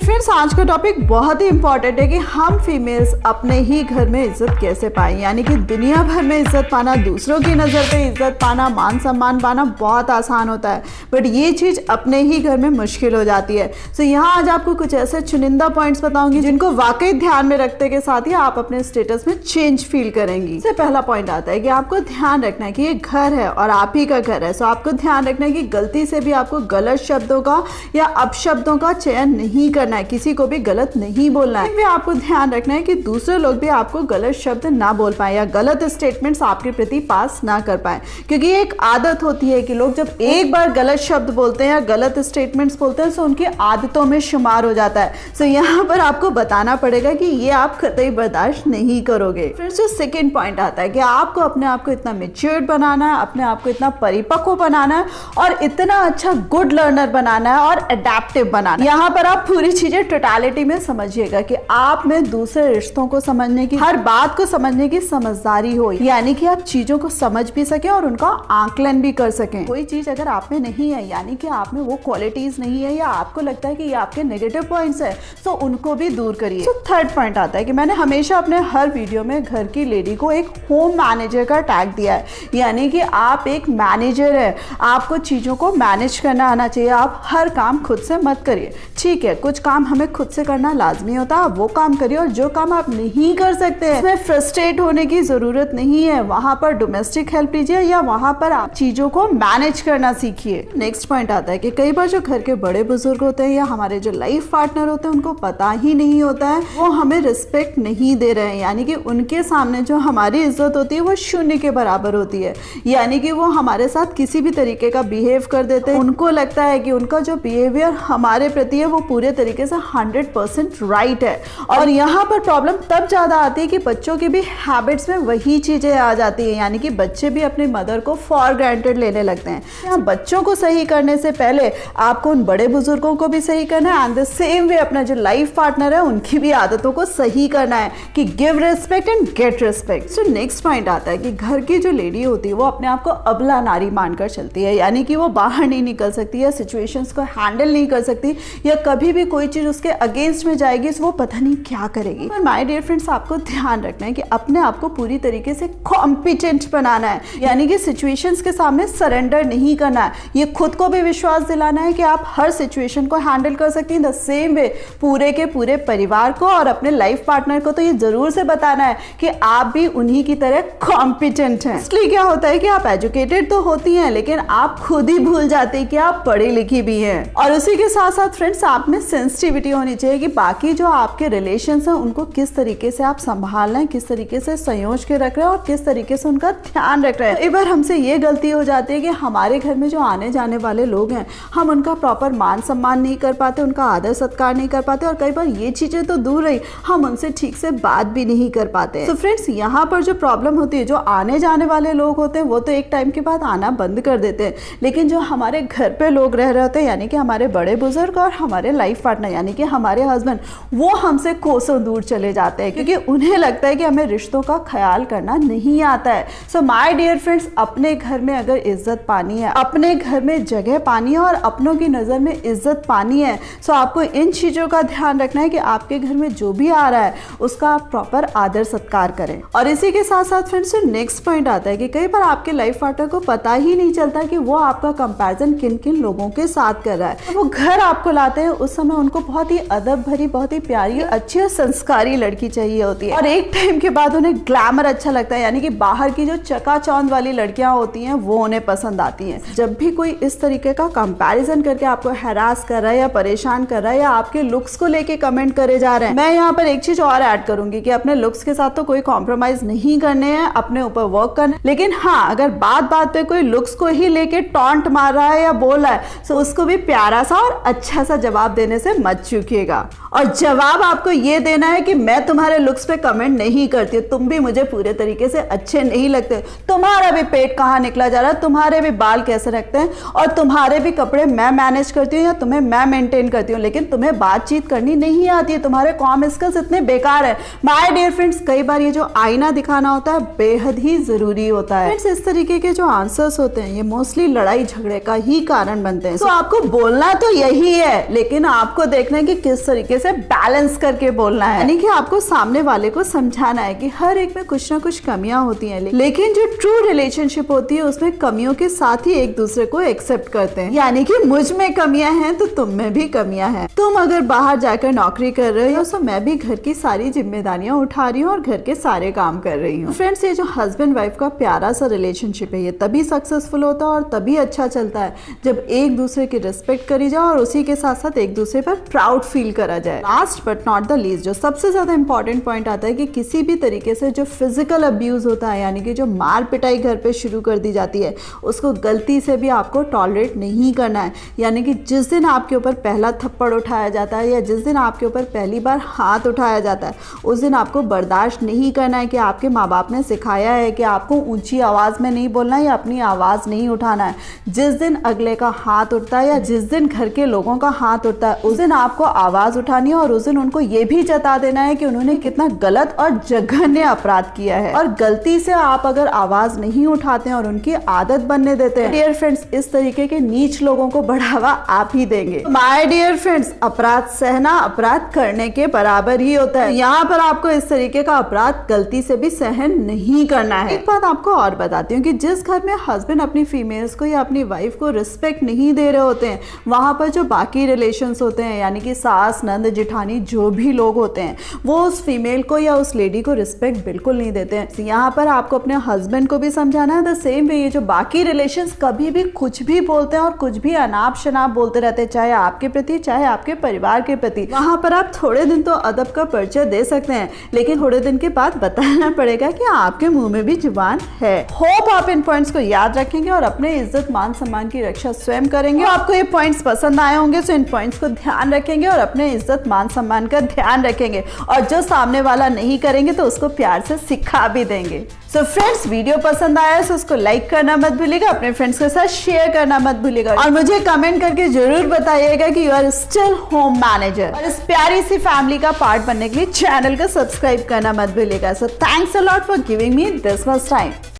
Friends, आज का topic बहुत ही इंपॉर्टेंट है कि हम फीमेल्स अपने ही घर में इज्जत कैसे पाएं। यानी कि दुनिया भर में इज्जत पाना, दूसरों की नज़र पे इज्जत पाना, मान सम्मान पाना बहुत आसान होता है, बट ये चीज़ अपने ही घर में मुश्किल हो जाती है। सो यहाँ आज आपको कुछ ऐसे चुनिंदा पॉइंट्स बताऊंगी जिनको वाकई ध्यान में रखते के साथ ही आप अपने स्टेटस में चेंज फील करेंगी। इससे पहला पॉइंट आता है कि आपको ध्यान रखना है कि ये घर है और आप ही का घर है। सो आपको ध्यान रखना है कि गलती से भी आपको गलत शब्दों का या अपशब्दों का चयन नहीं करना है, किसी को भी गलत नहीं बोलना है। आपको ध्यान रखना है कि दूसरे लोग भी आपको गलत शब्द ना बोल पाए या गलत स्टेटमेंट्स आपके प्रति पास ना कर पाए, क्योंकि एक आदत होती है कि लोग जब एक बार गलत शब्द बोलते हैं या गलत स्टेटमेंट्स बोलते हैं तो उनकी आदतों में शुमार हो जाता है। सो यहाँ पर आपको बताना पड़ेगा कि ये आप कतई बर्दाश्त नहीं करोगे। फिर जो सेकेंड पॉइंट आता है कि आपको अपने आप को इतना मैच्योर्ड बनाना है, अपने आप को इतना परिपक्व बनाना है और इतना अच्छा गुड लर्नर बनाना है और एडेप्टिव बनाना है। यहाँ पर आप पूरी चीजें टोटलिटी में समझिएगा कि आप में दूसरे रिश्तों को समझने की, हर बात को समझने की समझदारी हो, यानी कि आप चीजों को समझ भी सके और उनका आकलन भी कर सकें। कोई चीज अगर आप में नहीं है, यानी कि आप में वो क्वालिटीज नहीं है या आपको लगता है कि ये आपके नेगेटिव पॉइंट्स है, तो उनको भी दूर करिए। तो थर्ड पॉइंट आता है कि मैंने हमेशा अपने हर वीडियो में घर की लेडी को एक होम मैनेजर का टैग दिया है, यानी कि आप एक मैनेजर है, आपको चीजों को मैनेज करना आना चाहिए। आप हर काम खुद से मत करिए, ठीक है, कुछ काम हमें खुद से करना लाजमी होता है, आप वो काम करिए, और जो काम आप नहीं कर सकते हैं उसमें फ्रस्ट्रेट होने की जरूरत नहीं है, वहां पर डोमेस्टिक हेल्प लीजिए या वहां पर आप चीजों को मैनेज करना सीखिए। नेक्स्ट पॉइंट आता है कि कई बार जो घर के बड़े बुजुर्ग होते हैं या हमारे जो लाइफ पार्टनर होते हैं उनको पता ही नहीं होता है वो हमें रिस्पेक्ट नहीं दे रहे हैं, यानी कि उनके सामने जो हमारी इज्जत होती है वो शून्य के बराबर होती है, यानी कि वो हमारे साथ किसी भी तरीके का बिहेव कर देते हैं। उनको लगता है कि उनका जो बिहेवियर हमारे प्रति है वो पूरे तरीके से 100% राइट है, और यहाँ पर प्रॉब्लम तब ज्यादा आती है कि बच्चों के भी हैबिट्स में वही चीजें आ जाती है, यानी कि बच्चे भी अपनी मदर को फॉर ग्रांटेड लेने लगते हैं। यहाँ बच्चों को सही करने से पहले आपको उन बड़े बुजुर्गों को भी सही करना है, एंड द सेम वे अपना जो लाइफ पार्टनर है उनकी भी आदतों को सही करना है कि give respect and get respect. So next point आता है कि घर की जो लेडी होती है वो अपने आप को अबला नारी मानकर चलती है, यानी कि वो बाहर नहीं निकल सकती या सिचुएशंस को हैंडल नहीं कर सकती, या कभी भी कोई चीज उसके अगेंस्ट में जाएगी तो वो पता नहीं क्या करेगी। पर माय डियर फ्रेंड्स, आपको ध्यान रखना है कि अपने आप को पूरी तरीके से कॉम्पिटेंट बनाना है, यानी कि सिचुएशंस के सामने सरेंडर नहीं करना है। ये खुद को भी विश्वास दिलाना है कि आप हर सिचुएशन को हैंडल कर सकती हैं। द सेम वे पूरे के पूरे परिवार को और अपने लाइफ पार्टनर को तो ये जरूर से बताना है कि आप भी उन्हीं की तरह कॉम्पिटेंट हैं। इसलिए क्या होता है कि आप एजुकेटेड तो होती हैं लेकिन आप खुद ही भूल जाते हैं कि आप पढ़ी लिखी भी हैं। और उसी के साथ साथ फ्रेंड्स, आप में सेंसिटिविटी होनी चाहिए कि बाकी जो आपके रिलेशंस हैं उनको किस तरीके से आप संभाल रहे हैं, किस तरीके से संयोज के रख रहे हैं और किस तरीके से उनका ध्यान रख रहे हैं। एक बार हमसे ये गलती हो जाती है कि हमारे घर में जो आने जाने वाले लोग हैं हम उनका प्रॉपर मान सम्मान नहीं कर पाते, उनका आदर सत्कार नहीं कर पाते, और कई बार ये चीजें तो दूर रही, हम उनसे ठीक से बात भी नहीं कर पाते। तो फ्रेंड्स, यहाँ पर जो प्रॉब्लम होती है, जो आने जाने वाले लोग होते हैं वो तो एक टाइम के बाद आना बंद कर देते हैं, लेकिन जो हमारे घर पे लोग रह रहे होते हैं, यानी कि हमारे बड़े बुजुर्ग और हमारे लाइफ पार्टनर यानी कि हमारे हस्बैंड, वो हमसे कोसों दूर चले जाते हैं क्योंकि उन्हें लगता है कि हमें रिश्तों का ख्याल करना नहीं आता है। सो माय डियर फ्रेंड्स, अपने घर में अगर इज्जत पानी है, अपने घर में जगह पानी है और अपनों की नज़र में इज्जत पानी है, सो आपको इन चीज़ों का ध्यान रखना है कि आपके घर में जो भी आ रहा है उसका आप प्रॉपर आदर सत्कार करें। और इसी के साथ साथ फ्रेंड्स, नेक्स्ट पॉइंट आता है कि कई बार आपके लाइफ पार्टनर को पता ही नहीं चलता कि वो आपका कंपैरिजन किन किन लोगों के साथ कर रहा है। वो घर आपको लाते हैं उस समय उनको बहुत ही अदब भरी, बहुत ही प्यारी, अच्छी और संस्कारी लड़की चाहिए होती है, और एक टाइम के बाद उन्हें ग्लैमर अच्छा लगता है, यानी कि बाहर की जो चकाचौंध वाली लड़कियां होती हैं वो उन्हें पसंद आती हैं। जब भी कोई इस तरीके का कंपैरिजन करके आपको हैरास कर रहा है या परेशान कर रहा है या आपके लुक्स को लेके कमेंट करे जा रहे हैं, मैं यहाँ पर एक चीज और ऐड करूंगी कि अपने लुक्स के साथ तो कोई कॉम्प्रोमाइज नहीं करने हैं, अपने ऊपर वर्क करना, लेकिन हाँ, अगर बात बात पे कोई लुक्स को ही लेके टॉन्ट मार रहा है या बोल रहा है तो उसको भी प्यारा सा और अच्छा सा जवाब देने से मत चूकिएगा। और जवाब आपको ये देना है कि मैं तुम्हारे लुक्स पे कमेंट नहीं करती हूँ, तुम भी मुझे पूरे तरीके से अच्छे नहीं लगते, तुम्हारा भी पेट कहाँ निकला जा रहा है, तुम्हारे भी बाल कैसे रखते हैं, और तुम्हारे भी कपड़े मैं मैनेज करती हूँ या तुम्हें मैं मेंटेन करती हूँ, लेकिन तुम्हें बातचीत करनी नहीं आती है, तुम्हारे कॉम स्किल्स इतने बेकार है। माय डियर फ्रेंड्स, कई बार ये जो आईना दिखाना होता है बेहद ही जरूरी होता है। फ्रेंड्स, इस तरीके के जो आंसर्स होते हैं ये मोस्टली लड़ाई झगड़े का ही कारण बनते हैं। तो आपको बोलना तो यही है, लेकिन आपको देखना है कि किस तरीके से बैलेंस करके बोलना है, यानी कि आपको सामने वाले को समझाना है कि हर एक में कुछ ना कुछ कमियां होती हैं, लेकिन जो ट्रू रिलेशनशिप होती है उसमें कमियों के साथ ही एक दूसरे को एक्सेप्ट करते हैं। यानी कि मुझ में कमियां हैं तो तुम में भी कमियां हैं। तुम अगर बाहर जाकर नौकरी कर रहे हो तो मैं भी घर की सारी जिम्मेदारियां उठा रही हूँ और घर के सारे काम कर रही हूँ। फ्रेंड्स, ये जो हस्बैंड वाइफ का प्यारा सा रिलेशनशिप है ये तभी सक्सेसफुल होता है और तभी अच्छा चलता है जब एक दूसरे की रिस्पेक्ट करी जाए और उसी के साथ साथ एक दूसरे पर प्राउड फील करा जाए। Last but not the least, जो सबसे ज्यादा इंपॉर्टेंट पॉइंट आता है कि किसी भी तरीके से जो फिजिकल अब्यूज होता है, यानी कि जो मार पिटाई घर पे शुरू कर दी जाती है, उसको गलती से भी आपको टॉलरेट नहीं करना है। यानी कि जिस दिन आपके ऊपर पहला थप्पड़ उठाया जाता है या जिस दिन आपके ऊपर पहली बार हाथ उठाया जाता है, उस दिन आपको बर्दाश्त नहीं करना है कि आपके माँ बाप ने सिखाया है कि आपको ऊंची आवाज में नहीं बोलना है या अपनी आवाज नहीं उठाना है। जिस दिन अगले का हाथ उठता है या जिस दिन घर के लोगों का हाथ उठता है, उस दिन आपको आवाज उठानी है और उस दिन उनको ये भी जता देना है कि उन्होंने कितना गलत और जघन्य अपराध किया है। और गलती से आप अगर आवाज नहीं उठाते हैं और उनकी आदत बनने देते हैं, डियर फ्रेंड्स, इस तरीके के नीच लोगों को बढ़ावा आप ही देंगे। माय डियर फ्रेंड्स, अपराध सहना अपराध करने के बराबर ही होता है। यहाँ पर आपको इस तरीके का अपराध गलती से भी सहन नहीं करना है। एक बात आपको और बताती हूँ कि जिस घर में हस्बैंड अपनी फीमेल्स को या अपनी वाइफ को रिस्पेक्ट नहीं दे रहे होते हैं, वहां पर जो बाकी रिलेशंस होते हैं, यानी कि सास, नंद, जिठानी, जो भी लोग होते हैं, वो उस फीमेल को या उस लेडी को रिस्पेक्ट बिल्कुल नहीं देते हैं। यहाँ पर आपको अपने हस्बैंड को भी समझाना है द सेम वे। ये जो बाकी रिलेशंस कभी भी कुछ भी बोलते हैं और कुछ भी अनाप शनाप बोलते रहते हैं, चाहे आपके प्रति चाहे आपके परिवार के प्रति, वहां पर आप थोड़े दिन तो अदब का परिचय दे सकते हैं, लेकिन थोड़े दिन के बाद बताना पड़ेगा कि आपके मुंह में भी जुबान है। होप आप इन पॉइंट्स को याद रखेंगे और अपने इज्जत मान सम्मान की रक्षा स्वयं करेंगे। आपको ये पॉइंट्स पसंद आए होंगे, तो इन पॉइंट्स को ध्यान रखेंगे और अपने इज्जत मान सम्मान का ध्यान रखेंगे, और जो सामने वाला नहीं करेंगे तो उसको प्यार से सिखा भी देंगे। सो फ्रेंड्स, वीडियो पसंद आया तो उसको लाइक करना मत भूलिएगा, अपने फ्रेंड्स के साथ शेयर करना मत भूलिएगा, और मुझे कमेंट करके जरूर बताइएगा कि you are still home manager. और इस प्यारी सी फैमिली का पार्ट बनने के लिए चैनल को सब्सक्राइब करना मत भूलिएगा। So thanks a lot for giving me this much time.